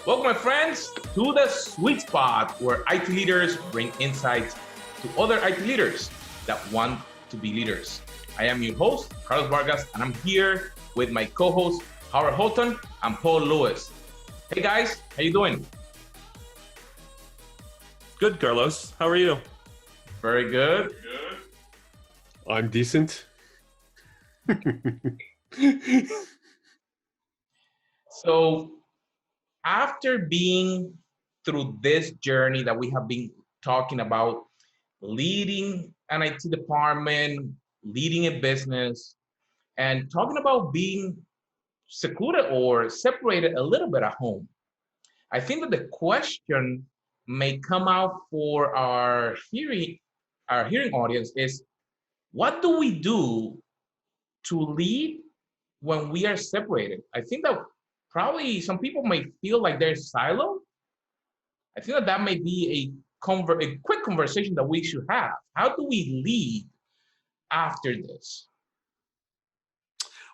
Welcome, my friends, to the sweet spot where IT leaders bring insights to other IT leaders that want to be leaders. I am your host, Carlos Vargas, and I'm here with my co-hosts, Howard Holton and Paul Lewis. Hey guys, how you doing? Good, Carlos. How are you? Very good. I'm decent. So after being through this journey that we have been talking about, leading an IT department, leading a business, and talking about being secluded or separated a little bit at home, I think that the question may come out for our hearing audience is, what do we do to lead when we are separated? I think that probably some people may feel like they're siloed. I think that may be a quick conversation that we should have. How do we lead after this?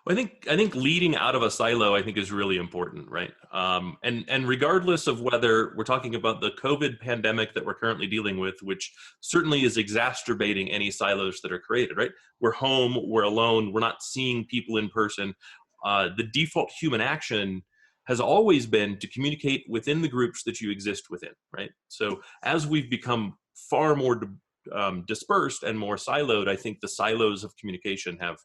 Well, I think leading out of a silo, I think, is really important, right? And regardless of whether we're talking about the COVID pandemic that we're currently dealing with, which certainly is exacerbating any silos that are created, right? We're home, we're alone, we're not seeing people in person. The default human action has always been to communicate within the groups that you exist within, right? So as we've become far more dispersed and more siloed, I think the silos of communication have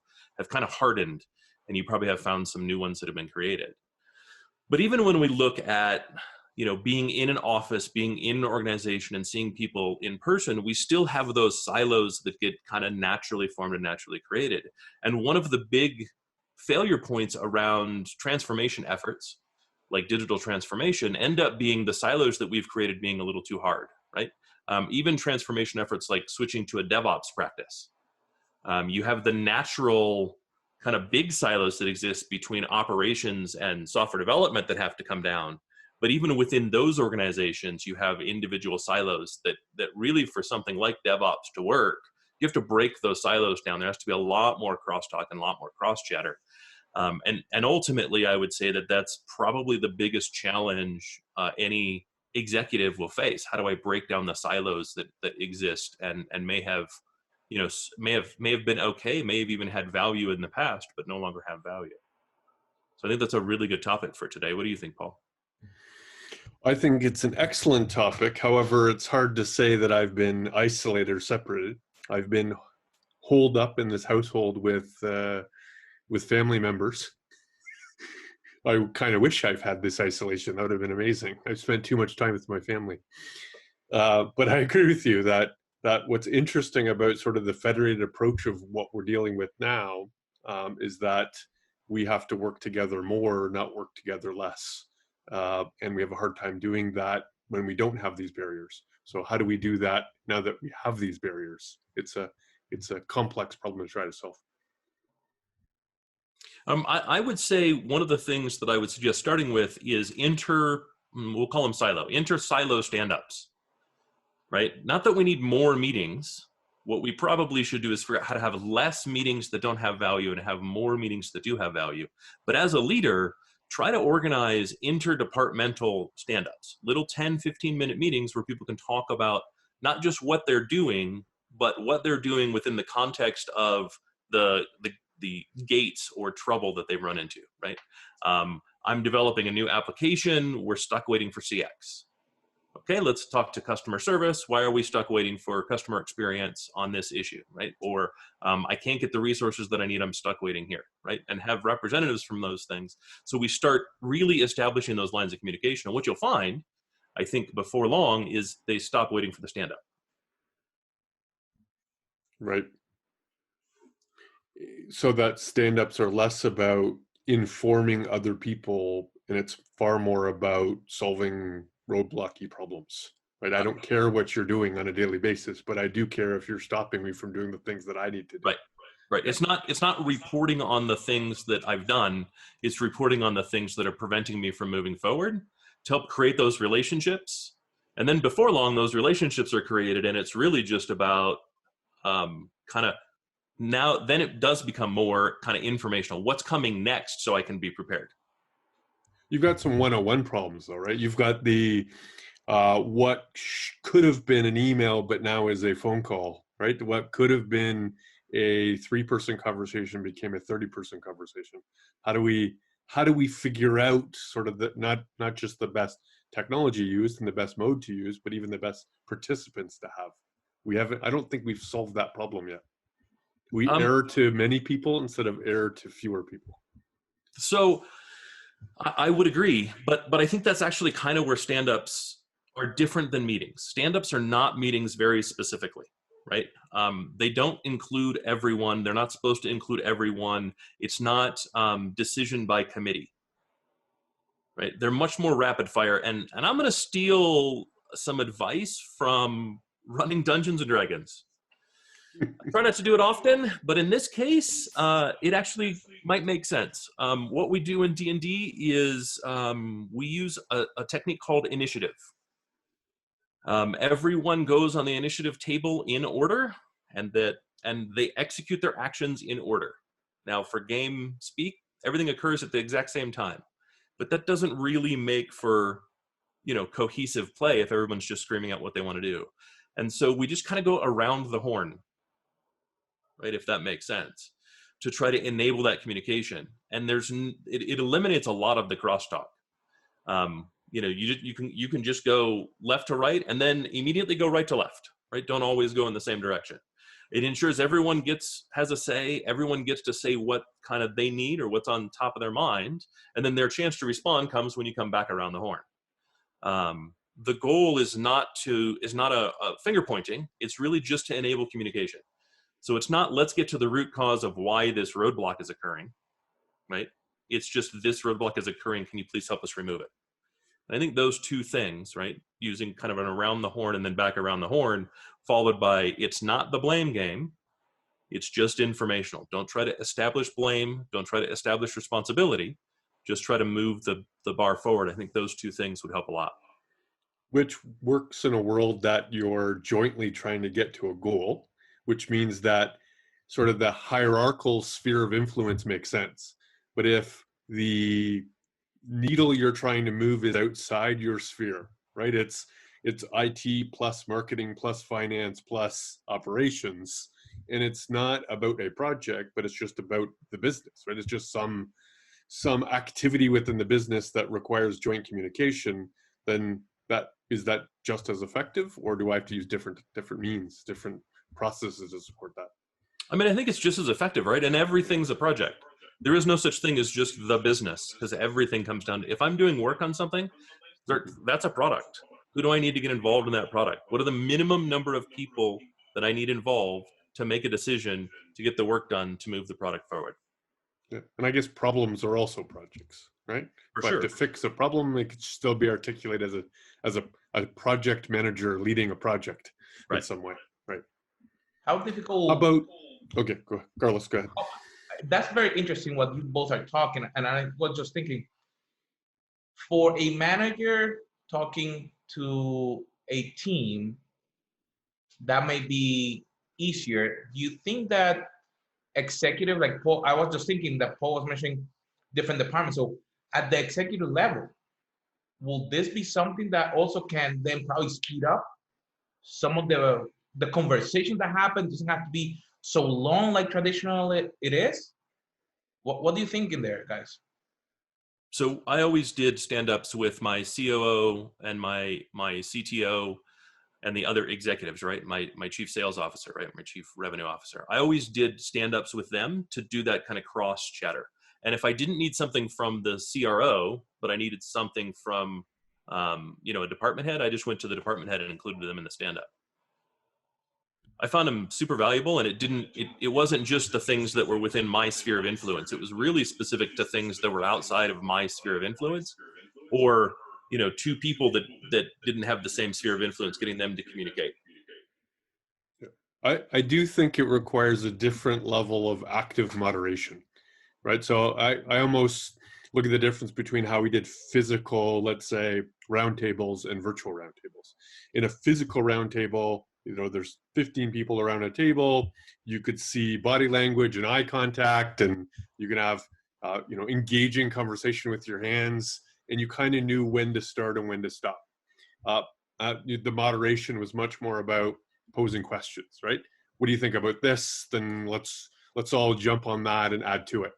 kind of hardened, and you probably have found some new ones that have been created. But even when we look at, being in an office, being in an organization and seeing people in person, we still have those silos that get kind of naturally formed and naturally created. And one of the big failure points around transformation efforts, like digital transformation, end up being the silos that we've created being a little too hard, right? Even transformation efforts like switching to a DevOps practice. You have the natural kind of big silos that exist between operations and software development that have to come down. But even within those organizations, you have individual silos that really, for something like DevOps to work, you have to break those silos down. There has to be a lot more crosstalk and a lot more cross chatter. And ultimately, I would say that that's probably the biggest challenge any executive will face. How do I break down the silos that exist and may have been okay, may have even had value in the past, but no longer have value. So I think that's a really good topic for today. What do you think, Paul? I think it's an excellent topic. However, it's hard to say that I've been isolated or separated. I've been holed up in this household with family members. I kind of wish I've had this isolation. That would have been amazing. I've spent too much time with my family. But I agree with you that what's interesting about sort of the federated approach of what we're dealing with now is that we have to work together more, not work together less. And we have a hard time doing that when we don't have these barriers. So how do we do that now that we have these barriers? It's a complex problem to try to solve. I would say one of the things that I would suggest starting with is we'll call them inter-silo stand-ups. Right? Not that we need more meetings. What we probably should do is figure out how to have less meetings that don't have value and have more meetings that do have value. But as a leader, try to organize interdepartmental stand-ups, little 10, 15-minute meetings where people can talk about not just what they're doing, but what they're doing within the context of the gates or trouble that they run into, right? I'm developing a new application. We're stuck waiting for CX. Okay, let's talk to customer service. Why are we stuck waiting for customer experience on this issue, right? Or I can't get the resources that I need, I'm stuck waiting here, right? And have representatives from those things. So we start really establishing those lines of communication. And what you'll find, I think, before long, is they stop waiting for the stand-up. Right. So that stand-ups are less about informing other people, and it's far more about solving roadblocky problems, right? I don't care what you're doing on a daily basis, but I do care if you're stopping me from doing the things that I need to do. Right. It's not reporting on the things that I've done. It's reporting on the things that are preventing me from moving forward to help create those relationships. And then before long, those relationships are created, and it's really just about then it does become more kind of informational. What's coming next so I can be prepared? You've got some 101 problems though, right? You've got the what could have been an email but now is a phone call, right? What could have been a 3-person conversation became a 30-person conversation. How do we figure out sort of the not just the best technology used and the best mode to use, but even the best participants to have? We haven't. I don't think we've solved that problem yet. We err to many people instead of err to fewer people. So I would agree, but I think that's actually kind of where stand-ups are different than meetings. Stand-ups are not meetings very specifically, right? They don't include everyone. They're not supposed to include everyone. It's not decision by committee, right? They're much more rapid fire. And I'm going to steal some advice from running Dungeons and Dragons. I try not to do it often, but in this case, it actually might make sense. What we do in D&D is we use a technique called initiative. Everyone goes on the initiative table in order, and they execute their actions in order. Now, for game speak, everything occurs at the exact same time, but that doesn't really make for cohesive play if everyone's just screaming out what they want to do. And so we just kind of go around the horn, right, if that makes sense, to try to enable that communication. And it eliminates a lot of the crosstalk. You can just go left to right and then immediately go right to left, right? Don't always go in the same direction. It ensures everyone has a say. Everyone gets to say what kind of they need or what's on top of their mind. And then their chance to respond comes when you come back around the horn. The goal is not a finger pointing. It's really just to enable communication. So it's not, let's get to the root cause of why this roadblock is occurring, right? It's just, this roadblock is occurring. Can you please help us remove it? And I think those two things, right? Using kind of an around the horn and then back around the horn, followed by, it's not the blame game. It's just informational. Don't try to establish blame. Don't try to establish responsibility. Just try to move the bar forward. I think those two things would help a lot. Which works in a world that you're jointly trying to get to a goal, which means that sort of the hierarchical sphere of influence makes sense. But if the needle you're trying to move is outside your sphere, right? It's IT plus marketing plus finance plus operations, and it's not about a project, but it's just about the business, right? It's just some activity within the business that requires joint communication. Then is that just as effective, or do I have to use different means, different processes to support that? I mean, I think it's just as effective, right? And everything's a project. There is no such thing as just the business, because everything comes down to, if I'm doing work on something, that's a product. Who do I need to get involved in that product? What are the minimum number of people that I need involved to make a decision to get the work done to move the product forward? Yeah. And I guess problems are also projects, right? For but sure. To fix a problem, it could still be articulated as a project manager leading a project in some way, right? How difficult? Okay, Carlos, go ahead. That's very interesting what you both are talking, and I was just thinking, for a manager talking to a team, that may be easier. Do you think that executive, like Paul, I was just thinking that Paul was mentioning different departments, so at the executive level, will this be something that also can then probably speed up some of the conversation that happens? It doesn't have to be so long like traditional it is? What do you think in there, guys? So I always did stand-ups with my COO and my CTO and the other executives, right? My chief sales officer, right? My chief revenue officer. I always did stand-ups with them to do that kind of cross chatter. And if I didn't need something from the CRO, but I needed something from a department head, I just went to the department head and included them in the stand-up. I found them super valuable, and it wasn't just the things that were within my sphere of influence. It was really specific to things that were outside of my sphere of influence, or two people that didn't have the same sphere of influence, getting them to communicate. I do think it requires a different level of active moderation, right? So I almost look at the difference between how we did physical, let's say, roundtables and virtual roundtables. In a physical roundtable, there's 15 people around a table. You could see body language and eye contact, and you can have, engaging conversation with your hands. and you kind of knew when to start and when to stop. The moderation was much more about posing questions, right? What do you think about this? Then let's all jump on that and add to it.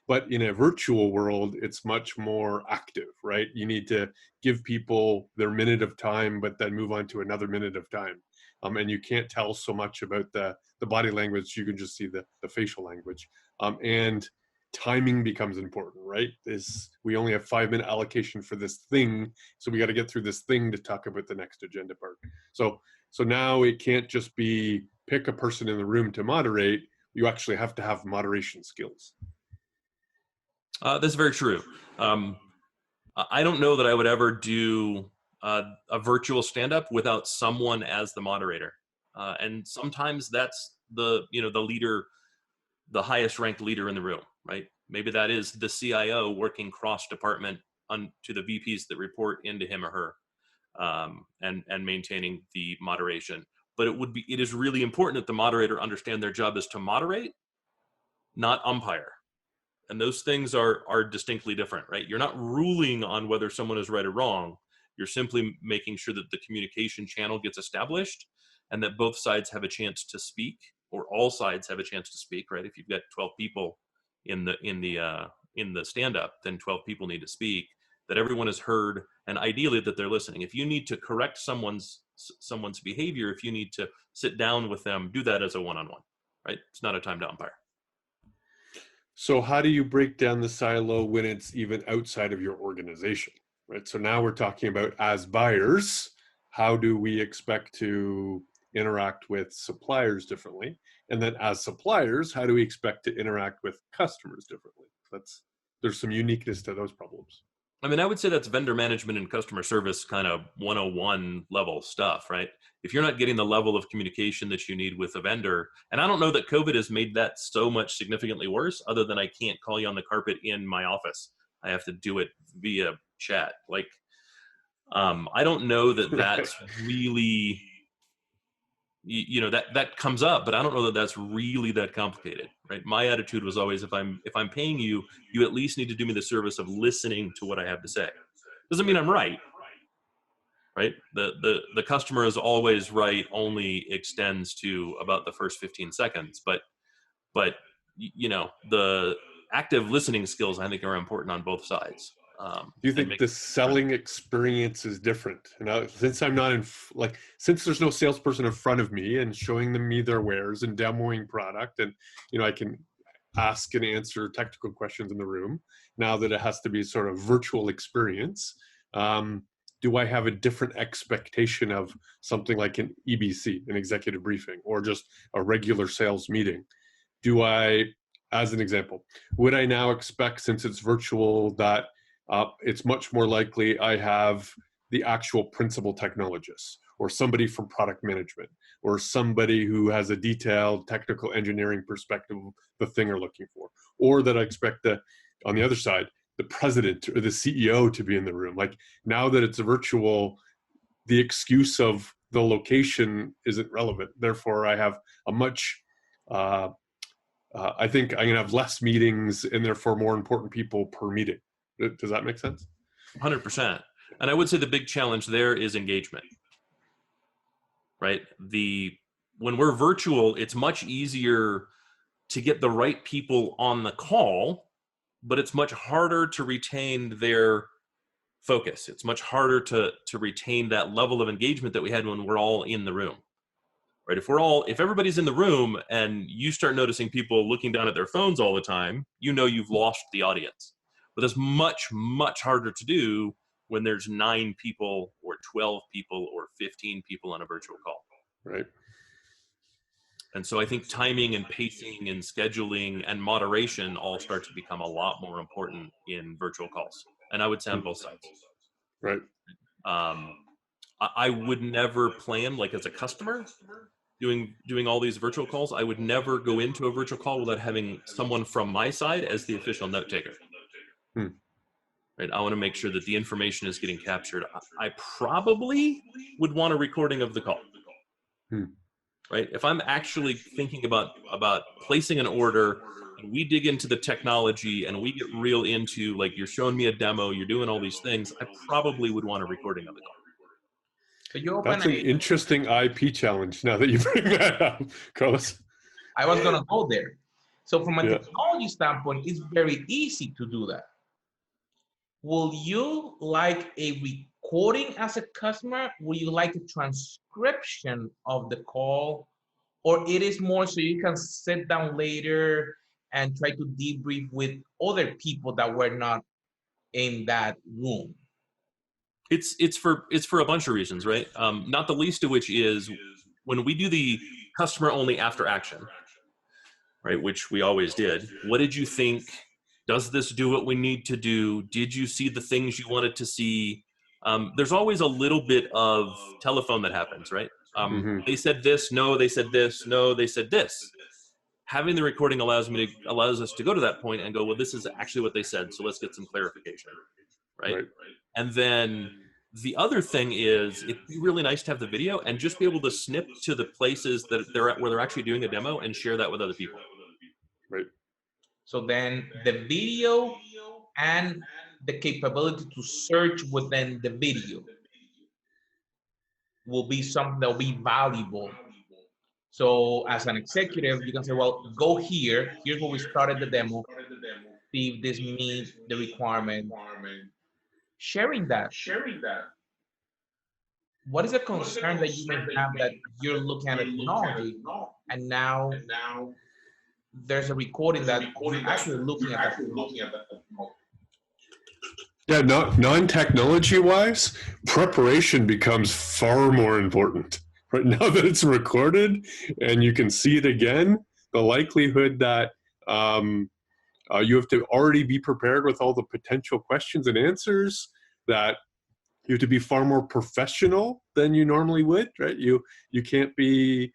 But in a virtual world, it's much more active, right? You need to give people their minute of time, but then move on to another minute of time. And you can't tell so much about the body language. You can just see the facial language. And timing becomes important, right? We only have 5-minute allocation for this thing, so we got to get through this thing to talk about the next agenda part. So now it can't just be pick a person in the room to moderate. You actually have to have moderation skills. That's very true. I don't know that I would ever do a virtual stand-up without someone as the moderator. And sometimes that's the leader, the highest ranked leader in the room, right? Maybe that is the CIO working cross-department to the VPs that report into him or her, and maintaining the moderation. But it is really important that the moderator understand their job is to moderate, not umpire. And those things are distinctly different, right? You're not ruling on whether someone is right or wrong. You're simply making sure that the communication channel gets established and that both sides have a chance to speak, or all sides have a chance to speak, right? If you've got 12 people in the stand-up, then 12 people need to speak, that everyone is heard, and ideally that they're listening. If you need to correct someone's behavior, if you need to sit down with them, do that as a one-on-one, right? It's not a time to umpire. So how do you break down the silo when it's even outside of your organization, right? So now we're talking about, as buyers, how do we expect to interact with suppliers differently? And then as suppliers, how do we expect to interact with customers differently? There's some uniqueness to those problems. I mean, I would say that's vendor management and customer service kind of 101 level stuff, right? If you're not getting the level of communication that you need with a vendor, and I don't know that COVID has made that so much significantly worse, other than I can't call you on the carpet in my office. I have to do it via chat. Like, I don't know that that's really, that comes up, but I don't know that that's really that complicated, right? My attitude was always, if I'm paying you, you at least need to do me the service of listening to what I have to say. Doesn't mean I'm right, right? The customer is always right only extends to about the first 15 seconds, but the active listening skills, I think, are important on both sides. Do you think the selling experience is different? Since I'm not since there's no salesperson in front of me and showing me their wares and demoing product, and I can ask and answer technical questions in the room. Now that it has to be sort of virtual experience, do I have a different expectation of something like an EBC, an executive briefing, or just a regular sales meeting? Do I, as an example, would I now expect, since it's virtual, that it's much more likely I have the actual principal technologist, or somebody from product management, or somebody who has a detailed technical engineering perspective of the thing they're looking for, or that I expect on the other side, the president or the CEO to be in the room? Like, now that it's virtual, the excuse of the location isn't relevant. Therefore, I have a much, I think I'm gonna have less meetings and therefore more important people per meeting. Does that make sense? 100%. And I would say the big challenge there is engagement, right? When we're virtual, it's much easier to get the right people on the call, but it's much harder to retain their focus. It's much harder to retain that level of engagement that we had when we're all in the room, right? If everybody's in the room and you start noticing people looking down at their phones all the time, you've lost the audience. But that's much, much harder to do when there's 9 people or 12 people or 15 people on a virtual call. Right. And so I think timing and pacing and scheduling and moderation all start to become a lot more important in virtual calls. And I would say on both sides. Right. I would never plan, like, as a customer doing all these virtual calls, I would never go into a virtual call without having someone from my side as the official note taker. Right? I want to make sure that the information is getting captured. I probably would want a recording of the call. Right? If I'm actually thinking about placing an order and we dig into the technology and we get real into, like, you're showing me a demo, you're doing all these things, I probably would want a recording of the call. So you open That's an interesting IP challenge now that you bring that up, Carlos. I was going to go there. So from a technology standpoint, it's very easy to do that. Will you like a recording as a customer? Will you like a transcription of the call? Or it is more so you can sit down later and try to debrief with other people that were not in that room? It's for a bunch of reasons, right? Not the least of which is when we do the customer only after action, right? Which we always did. What did you think? Does this do what we need to do? Did you see the things you wanted to see? There's always a little bit of telephone that happens, right? They said this, no, they said this, no, they said this. Having the recording allows us to go to that point and go, well, this is actually what they said, so let's get some clarification, right? And then the other thing is, it'd be really nice to have the video and just be able to snip to the places that where they're actually doing a demo and share that with other people. Right. So then the video and the capability to search within the video will be something that will be valuable. So as an executive, you can say, well, go here. Here's where we started the demo. See if this meets the requirement. Sharing that. What is a concern that you may have that you're looking at a technology and now there's a recording that you're actually looking at that technology? Yeah, non-technology wise, preparation becomes far more important. Right now that it's recorded and you can see it again, the likelihood that you have to already be prepared with all the potential questions and answers, that you have to be far more professional than you normally would, right? You can't be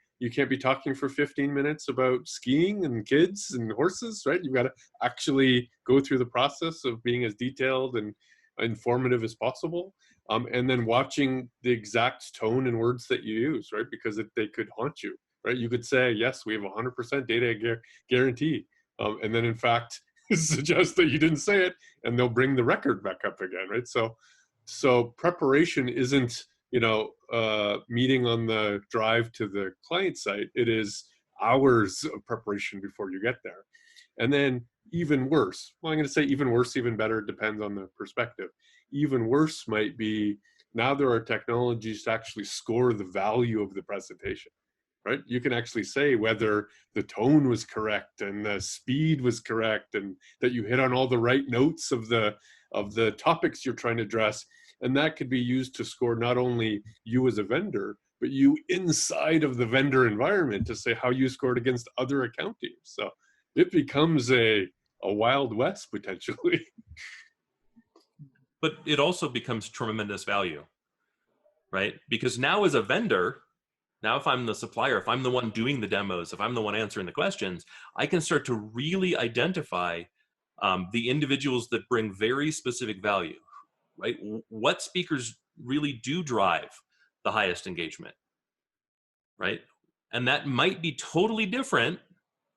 talking for 15 minutes about skiing and kids and horses, right? You've got to actually go through the process of being as detailed and informative as possible. And then watching the exact tone and words that you use, right? Because they could haunt you, right? You could say, yes, we have 100% data guarantee. And then in fact, suggest that you didn't say it, and they'll bring the record back up again, right? So preparation isn't, meeting on the drive to the client site. It is hours of preparation before you get there. And then even worse, well, I'm going to say even worse, even better, depends on the perspective. Even worse might be, now there are technologies to actually score the value of the presentation, right? You can actually say whether the tone was correct and the speed was correct and that you hit on all the right notes of the topics you're trying to address. And that could be used to score not only you as a vendor, but you inside of the vendor environment to say how you scored against other account teams. So it becomes a Wild West potentially. But it also becomes tremendous value, right? Because now as a vendor, now if I'm the supplier, if I'm the one doing the demos, if I'm the one answering the questions, I can start to really identify the individuals that bring very specific value, right? What speakers really do drive the highest engagement, right? And that might be totally different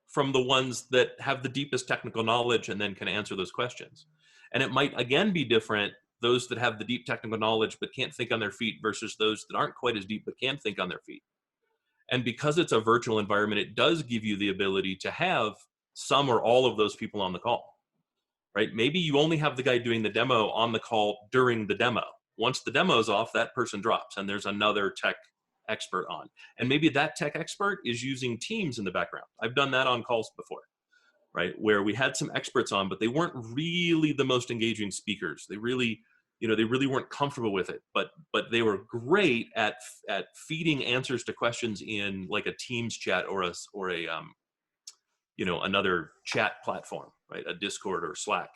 from the ones that have the deepest technical knowledge and then can answer those questions. And it might again be different, those that have the deep technical knowledge but can't think on their feet versus those that aren't quite as deep but can think on their feet. And because it's a virtual environment, it does give you the ability to have some or all of those people on the call, right? Maybe you only have the guy doing the demo on the call during the demo. Once the demo's off, that person drops and there's another tech expert on. And maybe that tech expert is using Teams in the background. I've done that on calls before, right? Where we had some experts on, but they weren't really the most engaging speakers. They really weren't comfortable with it, but they were great at feeding answers to questions in like a Teams chat or another chat platform, right? A Discord or Slack.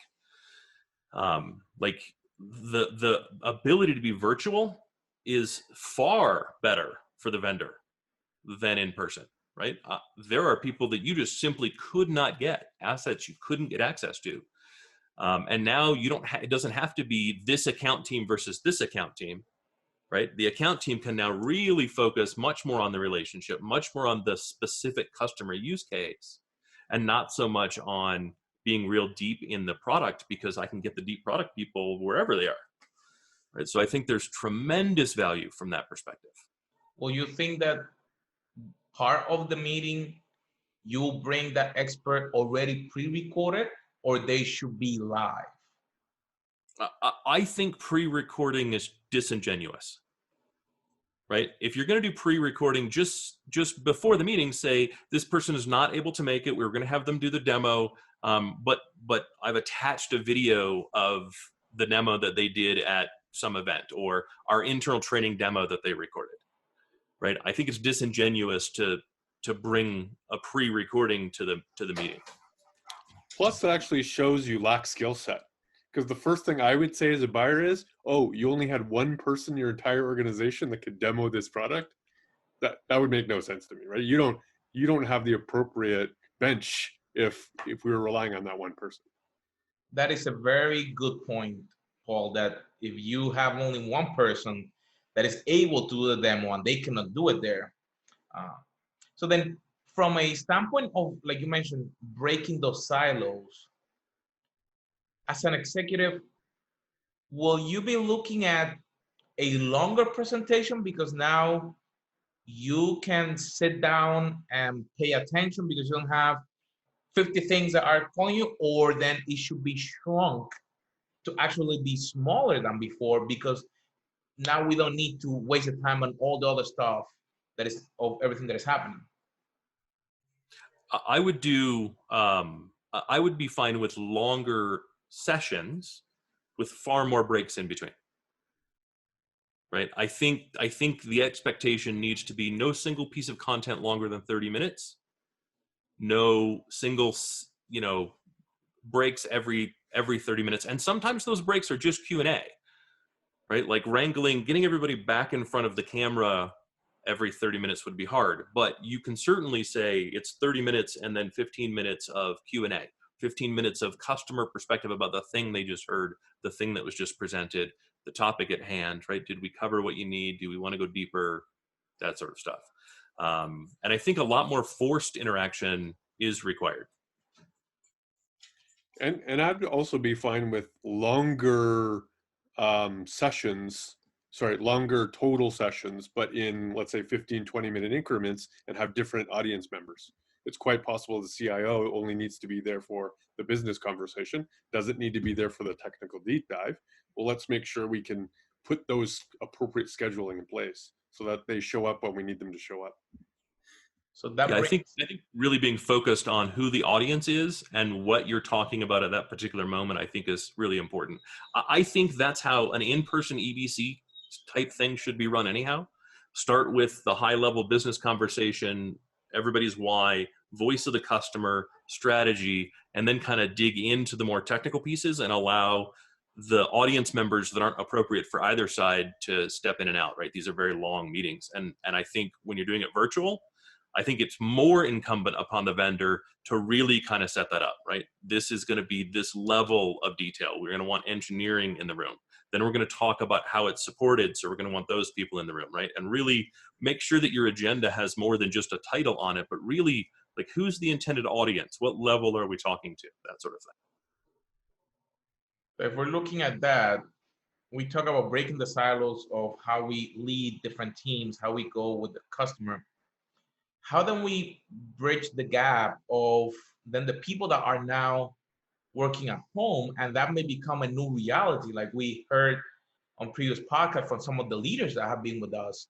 Like the ability to be virtual is far better for the vendor than in person, right? There are people that you just simply could not get, assets you couldn't get access to. And now it doesn't have to be this account team versus this account team, right? The account team can now really focus much more on the relationship, much more on the specific customer use case, and not so much on being real deep in the product, because I can get the deep product people wherever they are. Right? So I think there's tremendous value from that perspective. Well, you think that part of the meeting, you bring that expert already pre-recorded, or they should be live? I think pre-recording is disingenuous, right? If you're going to do pre-recording, just before the meeting, say this person is not able to make it. We're going to have them do the demo, but I've attached a video of the demo that they did at some event, or our internal training demo that they recorded. Right? I think it's disingenuous to bring a pre-recording to the meeting. Plus, it actually shows you lack skill set. Because the first thing I would say as a buyer is, oh, you only had one person in your entire organization that could demo this product? That would make no sense to me, right? You don't have the appropriate bench if we were relying on that one person. That is a very good point, Paul, that if you have only one person that is able to do the demo and they cannot do it there. So then from a standpoint of, like you mentioned, breaking those silos, as an executive, will you be looking at a longer presentation because now you can sit down and pay attention because you don't have 50 things that are calling you, or then it should be shrunk to actually be smaller than before because now we don't need to waste the time on all the other stuff that is of everything that is happening? I would do. I would be fine with longer sessions with far more breaks in between. Right? I think the expectation needs to be no single piece of content longer than 30 minutes. No single, breaks every 30 minutes. And sometimes those breaks are just Q&A, right? Like getting everybody back in front of the camera every 30 minutes would be hard, but you can certainly say it's 30 minutes and then 15 minutes of Q&A, 15 minutes of customer perspective about the thing they just heard, the thing that was just presented, the topic at hand, right? Did we cover what you need? Do we want to go deeper? That sort of stuff. And I think a lot more forced interaction is required. And I'd also be fine with longer longer total sessions, but in, let's say, 15, 20-minute increments, and have different audience members. It's quite possible the CIO only needs to be there for the business conversation, doesn't need to be there for the technical deep dive. Well, let's make sure we can put those appropriate scheduling in place so that they show up when we need them to show up. So that I think really being focused on who the audience is and what you're talking about at that particular moment, I think is really important. I think that's how an in-person EBC type thing should be run anyhow. Start with the high-level business conversation, everybody's why, voice of the customer, strategy, and then kind of dig into the more technical pieces and allow the audience members that aren't appropriate for either side to step in and out, right? These are very long meetings. And I think when you're doing it virtual, I think it's more incumbent upon the vendor to really kind of set that up, right? This is going to be this level of detail. We're going to want engineering in the room. Then we're going to talk about how it's supported. So we're going to want those people in the room, right? And really make sure that your agenda has more than just a title on it, but really like who's the intended audience? What level are we talking to? That sort of thing. If we're looking at that, we talk about breaking the silos of how we lead different teams, how we go with the customer. How then we bridge the gap of then the people that are now working at home, and that may become a new reality, like we heard on previous podcasts from some of the leaders that have been with us.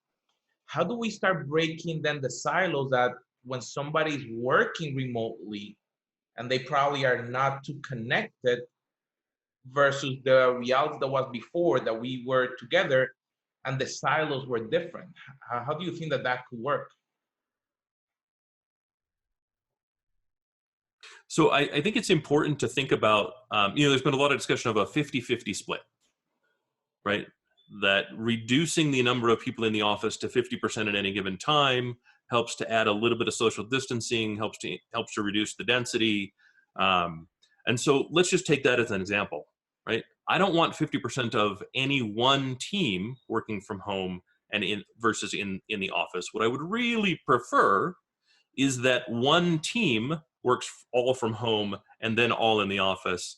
How do we start breaking then the silos that when somebody's working remotely and they probably are not too connected versus the reality that was before, that we were together and the silos were different? How do you think that could work? So I think it's important to think about, there's been a lot of discussion of a 50-50 split, right? That reducing the number of people in the office to 50% at any given time helps to add a little bit of social distancing, helps to reduce the density. And so let's just take that as an example, right? I don't want 50% of any one team working from home and versus in the office. What I would really prefer is that one team works all from home and then all in the office,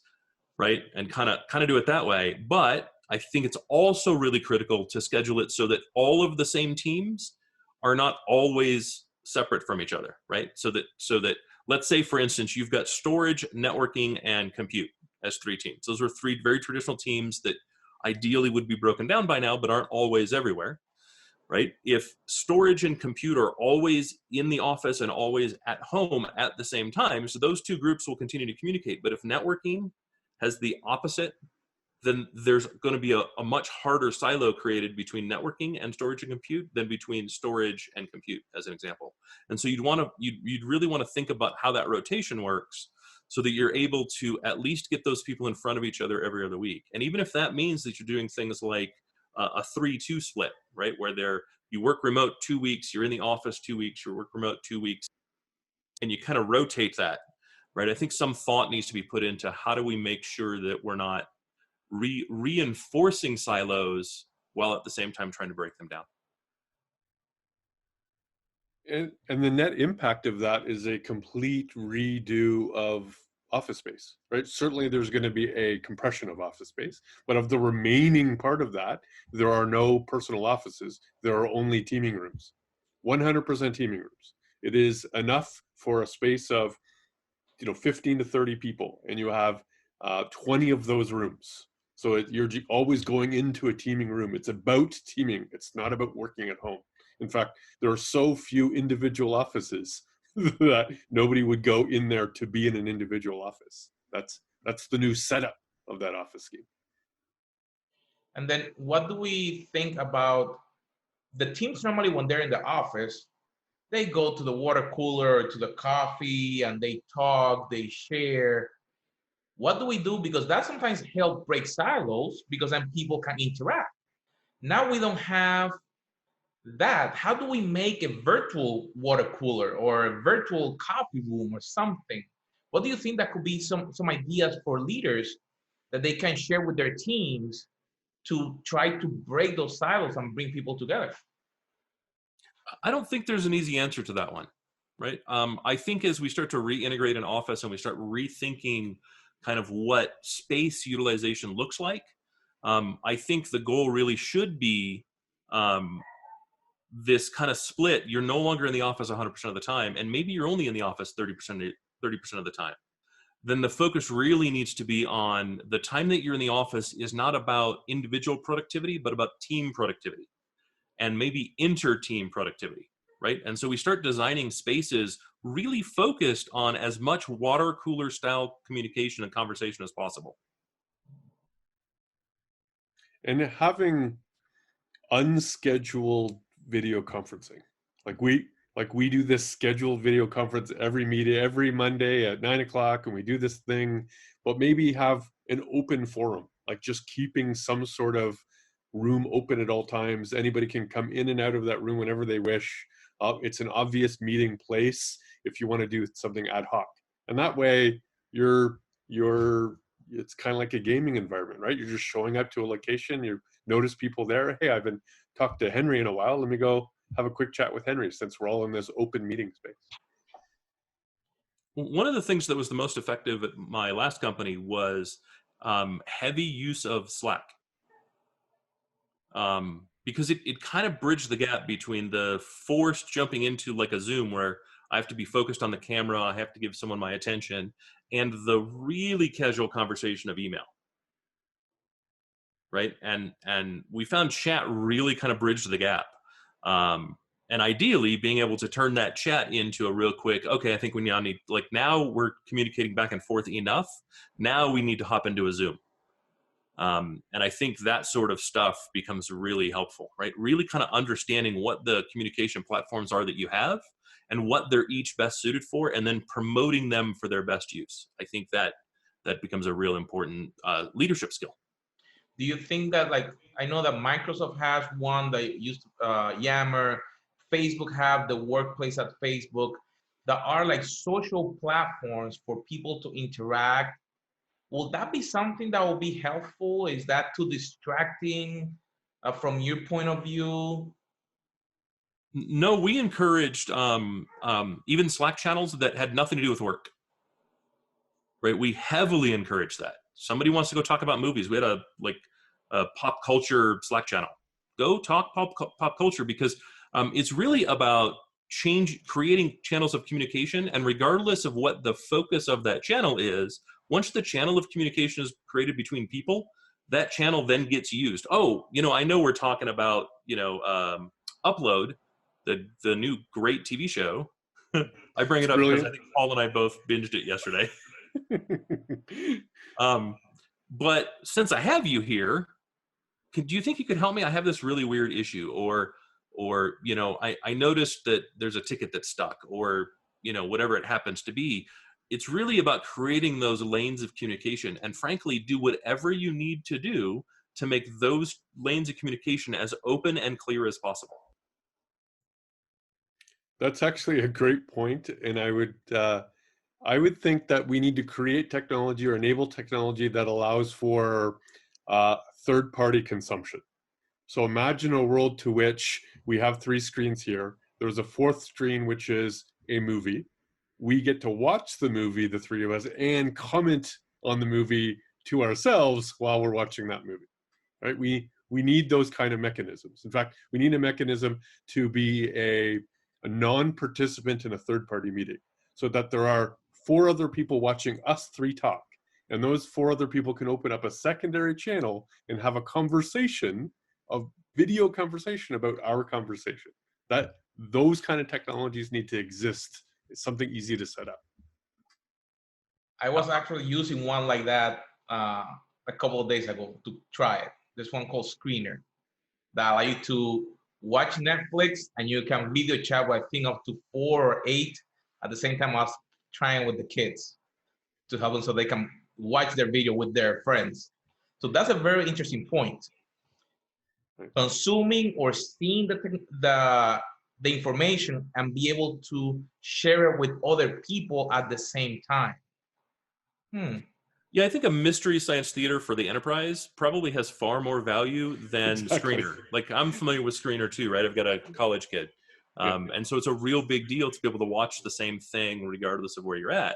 right? And kind of do it that way. But I think it's also really critical to schedule it so that all of the same teams are not always separate from each other, right? So that let's say, for instance, you've got storage, networking, and compute as 3 teams. Those are 3 very traditional teams that ideally would be broken down by now, but aren't always everywhere, right? If storage and compute are always in the office and always at home at the same time, so those 2 groups will continue to communicate. But if networking has the opposite, then there's going to be a much harder silo created between networking and storage and compute than between storage and compute, as an example. And so you'd really want to think about how that rotation works so that you're able to at least get those people in front of each other every other week. And even if that means that you're doing things like a 3-2 split, right, where you work remote 2 weeks, you're in the office 2 weeks, you work remote 2 weeks, and you kind of rotate that, right? I think some thought needs to be put into how do we make sure that we're not reinforcing silos while at the same time trying to break them down. And the net impact of that is a complete redo of office space, right? Certainly there's going to be a compression of office space, but of the remaining part of that, there are no personal offices. There are only teaming rooms, 100% teaming rooms. It is enough for a space of, 15 to 30 people, and you have 20 of those rooms. So you're always going into a teaming room. It's about teaming. It's not about working at home. In fact, there are so few individual offices that nobody would go in there to be in an individual office. That's the new setup of that office scheme. And then what do we think about the teams? Normally when they're in the office, they go to the water cooler or to the coffee and they talk, they share. What do we do? Because that sometimes helps break silos because then people can interact. Now we don't have that. How do we make a virtual water cooler or a virtual coffee room or something? What do you think that could be some ideas for leaders that they can share with their teams to try to break those silos and bring people together? I don't think there's an easy answer to that one, right? I think as we start to reintegrate an office and we start rethinking kind of what space utilization looks like, I think the goal really should be this kind of split. You're no longer in the office 100% of the time, and maybe you're only in the office 30% of the time. Then the focus really needs to be on the time that you're in the office is not about individual productivity, but about team productivity and maybe inter-team productivity, right? And so we start designing spaces really focused on as much water cooler style communication and conversation as possible. And having unscheduled video conferencing, like we do this scheduled video conference every Monday at 9:00, and we do this thing, but maybe have an open forum, like just keeping some sort of room open at all times. Anybody can come in and out of that room whenever they wish. It's an obvious meeting place if you want to do something ad hoc, and that way it's kind of like a gaming environment, right? You're just showing up to a location, you notice people there. Hey, I haven't talked to Henry in a while. Let me go have a quick chat with Henry since we're all in this open meeting space. One of the things that was the most effective at my last company was heavy use of Slack. Because it kind of bridged the gap between the forced jumping into like a Zoom where I have to be focused on the camera, I have to give someone my attention, and the really casual conversation of email, right? And we found chat really kind of bridged the gap. And ideally being able to turn that chat into a real quick, okay, I think we now need, like now we're communicating back and forth enough, now we need to hop into a Zoom. And I think that sort of stuff becomes really helpful, right? Really kind of understanding what the communication platforms are that you have and what they're each best suited for, and then promoting them for their best use. I think that becomes a real important leadership skill. Do you think that, like, I know that Microsoft has one that used Yammer, Facebook have the workplace at Facebook, that are like social platforms for people to interact. Will that be something that will be helpful? Is that too distracting from your point of view? No, we encouraged even Slack channels that had nothing to do with work. right? We heavily encourage that. Somebody wants to go talk about movies. We had a pop culture Slack channel. Go talk pop culture, because it's really about creating channels of communication. And regardless of what the focus of that channel is, once the channel of communication is created between people, that channel then gets used. Oh, I know we're talking about, Upload, the new great TV show. I bring It's it up because I brilliant. think Paul and I both binged it yesterday. But since I have you here, do you think you could help me? I have this really weird issue, or I noticed that there's a ticket that's stuck, or whatever it happens to be. It's really about creating those lanes of communication, and frankly, do whatever you need to do to make those lanes of communication as open and clear as possible. That's actually a great point, and I would think that we need to create technology or enable technology that allows for third-party consumption. So imagine a world to which we have 3 screens here. There's a 4th screen, which is a movie. We get to watch the movie, the 3 of us, and comment on the movie to ourselves while we're watching that movie, right? We need those kind of mechanisms. In fact, we need a mechanism to be a non-participant in a third-party meeting, so that there are 4 other people watching us 3 talk. And those 4 other people can open up a secondary channel and have a conversation, a video conversation about our conversation. That those kind of technologies need to exist. It's something easy to set up. I was actually using one like that a couple of days ago to try it. There's one called Screener that allow you to watch Netflix, and you can video chat with, I think, up to 4 or 8 at the same time. I was trying with the kids to help them so they can watch their video with their friends. So that's a very interesting point. Consuming or seeing the information and be able to share it with other people at the same time. Yeah, I think a mystery science theater for the enterprise probably has far more value than Exactly. Screener. Like, I'm familiar with Screener too, right? I've got a college kid. And so it's a real big deal to be able to watch the same thing regardless of where you're at.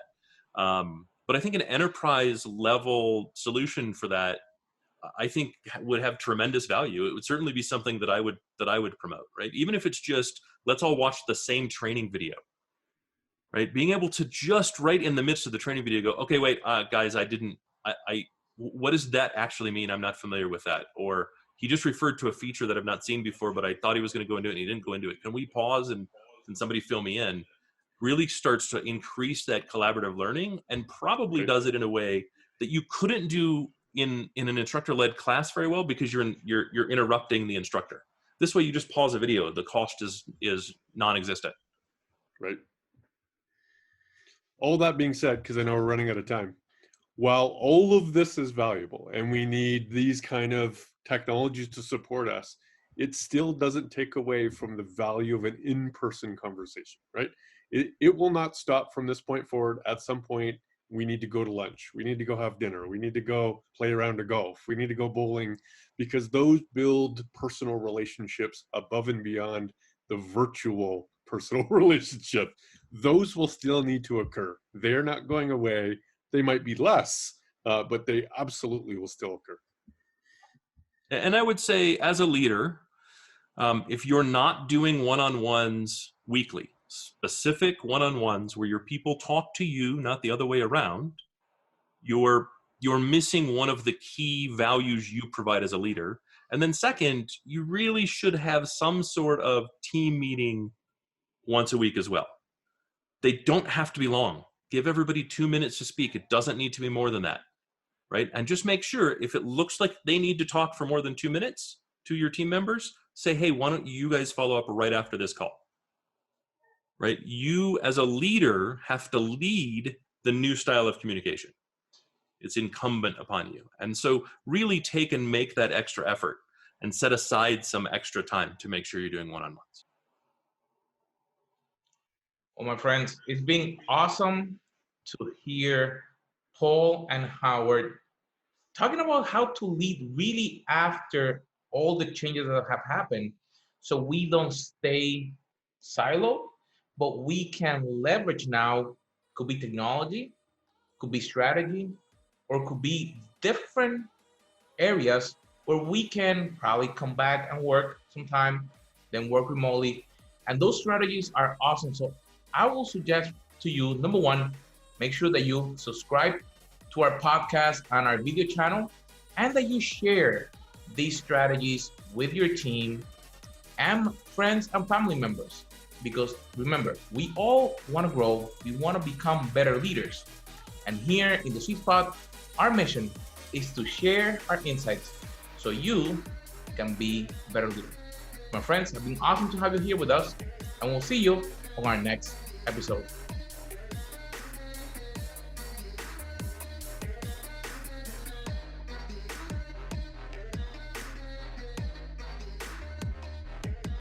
But I think an enterprise level solution for that, I think, would have tremendous value. It would certainly be something that I would promote, right? Even if it's just, let's all watch the same training video. Right, being able to just right in the midst of the training video go, okay, wait, guys, what does that actually mean? I'm not familiar with that. Or he just referred to a feature that I've not seen before, but I thought he was going to go into it and he didn't go into it. Can we pause and can somebody fill me in? Really starts to increase that collaborative learning, and probably does it in a way that you couldn't do in an instructor-led class very well, because you're interrupting the instructor. This way, you just pause a video. The cost is non-existent. Right. All that being said, because I know we're running out of time, while all of this is valuable and we need these kind of technologies to support us, it still doesn't take away from the value of an in-person conversation, right? It will not stop from this point forward. At some point, we need to go to lunch. We need to go have dinner. We need to go play a round of golf. We need to go bowling, because those build personal relationships above and beyond the virtual personal relationship. Those will still need to occur. They're not going away. They might be less, but they absolutely will still occur. And I would say, as a leader, if you're not doing one-on-ones weekly, specific one-on-ones where your people talk to you, not the other way around, you're missing one of the key values you provide as a leader. And then second, you really should have some sort of team meeting once a week as well. They don't have to be long. Give everybody 2 minutes to speak. It doesn't need to be more than that, right? And just make sure, if it looks like they need to talk for more than 2 minutes to your team members, say, hey, why don't you guys follow up right after this call, right? You as a leader have to lead the new style of communication. It's incumbent upon you. And so really take and make that extra effort and set aside some extra time to make sure you're doing one-on-ones. Well, my friends, it's been awesome to hear Paul and Howard talking about how to lead really after all the changes that have happened, so we don't stay siloed, but we can leverage now, could be technology, could be strategy, or could be different areas where we can probably come back and work sometime, then work remotely. And those strategies are awesome. So I will suggest to you, number one, make sure that you subscribe to our podcast and our video channel, and that you share these strategies with your team and friends and family members. Because remember, we all want to grow, we want to become better leaders. And here in the Sweet Spot, our mission is to share our insights so you can be better leaders. My friends, it's been awesome to have you here with us, and we'll see you on our next episode.